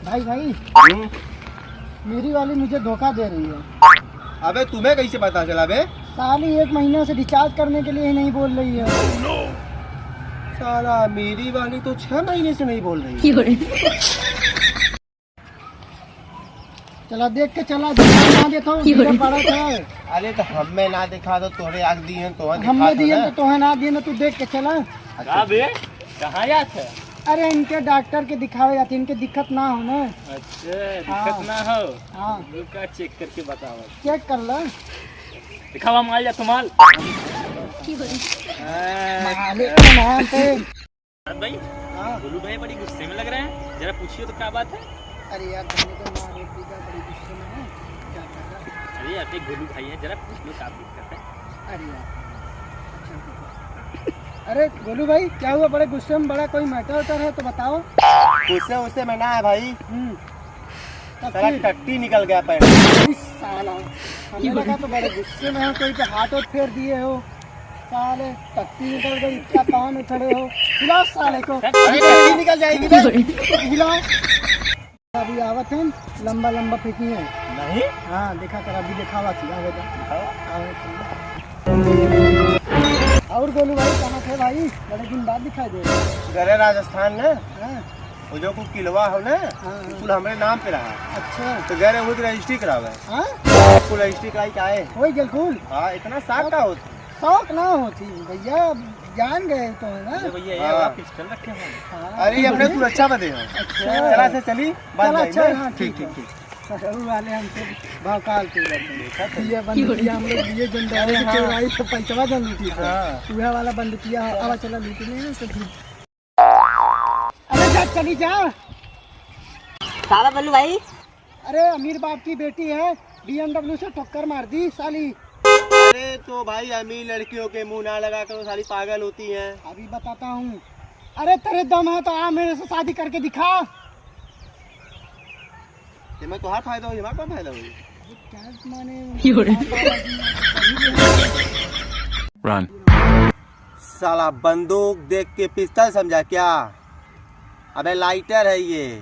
भाई भाई मेरी वाली मुझे धोखा दे रही है। अबे तुम्हें कैसे पता चला बे? साली 1 महीने से रिचार्ज करने के लिए ही नहीं बोल रही है। साला मेरी वाली तो 6 महीने से नहीं बोल रही है। चला देख के चला, ना देखो पड़ा था। अरे तो हमें ना दिखा तो तोरे आग दी है तो हमने दिए तो तोहे ना दिए ना, तू देख के चला। अच्छा बे कहाँ जात है? अरे इनके डॉक्टर के दिखावे जाते, इनके दिक्कत ना हो ना। अच्छा दिक्कत ना हो। हाँ रुका चेक करके बताओ। चेक कर लो। दिखावा माल या तुम्हाल भाई। गोलू भाई बड़ी गुस्से में लग रहे हैं, जरा पूछिए तो क्या बात है? अरे यार बड़ी गुस्से में है, क्या कर रहा है? अरे यार गोलू भाई है, जरा पूछ लो क्या दिक्कत है? अरे यार अरे गोलू भाई क्या हुआ? बड़े गुस्से में, बड़ा कोई मैटर वैटर है तो बताओ। गुस्से उससे में ना है भाई, साला टट्टी निकल गया पैर। साला हमें लगा तो बड़े गुस्से में हो, कोई के हाथ और फेर दिए हो। साले टट्टी निकल गई, क्या पाँव में खड़े हो? हिलाओ साले को। टट्टी निकल जाएगी बे। हिलाओ। अभी आवत है लंबा लंबा फेंकी है नहीं। हाँ देखा कर, अभी दिखावा थी आवेगा। और गोलू भाई कहाँ थे भाई? बड़े दिन बाद दिखाई दे रहे। घरे राजस्थान ना, हाँ वो जो कुछ किलवा हो ना, हाँ। कुल हमारे नाम पे रहा। अच्छा तो घरे वो रजिस्ट्री करावे, हाँ कुल रजिस्ट्री कराई का है। वही जलकुल हाँ इतना साफ का होता शौक ना होती भैया, जान गए तो है ना। भैया ये पिस्टल रखे हैं। अरे अपने सुरक्षा में दे। अच्छा चला से चली बात चला, भाई अच्छा, ना? हाँ, ठीक ठीक ठीक। जरूर वाले हमसे भौकाल के ये बंद किया हम लोग, ये जंदारे की चौराई तो पंचवा जन लूटी था। वह वाला बंद किया, अब चला लूटने ना तो ठीक। अरे जा चली जा। साला बल्लू भाई, अरे अमीर बाप की बेटी है, BMW से टक्कर मार दी साली। अरे तो भाई अमीर लड़कियों के मुंह ना लगा कर वो सारी पागल होती हैं। अभी बताता हूँ। अरे तेरे दम है तो आ मेरे से शादी करके दिखा। मैं तो हाथ फायदा हो, हमारा कौन फायदा हुई? क्या माने Run. साला बंदूक देख के पिस्तौल समझा क्या? अबे लाइटर है ये।